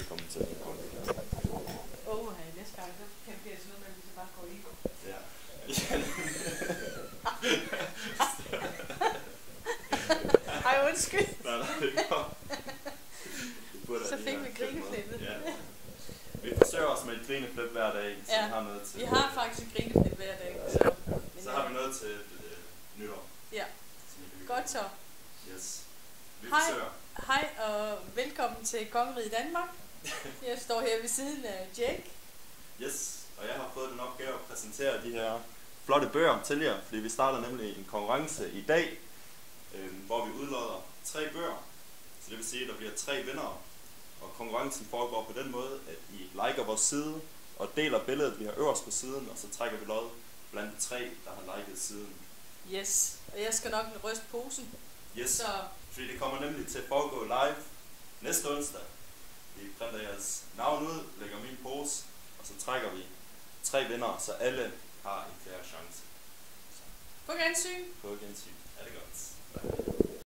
Velkommen til den podcast. Næste gang, så kan det sådan noget med, at vi så bare går i. Ja. Ej, undskyld. Nej, det går. Så fik vi grineflippet. Ja. Vi forsøger os med et grineflip hver dag, så Ja. vi har noget til. Vi har faktisk et grineflip hver dag. Så har vi noget til nytår. Ja. Som vi kan Godt så. Yes. Vi Hej. forsøger. Hej og velkommen til Kongeriget Danmark. Jeg står her ved siden af Jake. Yes. Og jeg har fået den opgave at præsentere de her flotte bøger til jer, fordi vi starter nemlig en konkurrence i dag, hvor vi udlodder 3 bøger. Så det vil sige, at der bliver 3 vindere. Og konkurrencen foregår på den måde, at I liker vores side og deler billedet, vi har øverst på siden, og så trækker vi lod blandt de 3, der har liket siden. Yes. Og jeg skal nok ryste posen. Yes, Så fordi det kommer nemlig til at foregå live næste onsdag. Vi printer jeres navn ud, lægger min pose, og så trækker vi 3 vindere, så alle har en fair chance. på gensyn. På gensyn. Er det godt?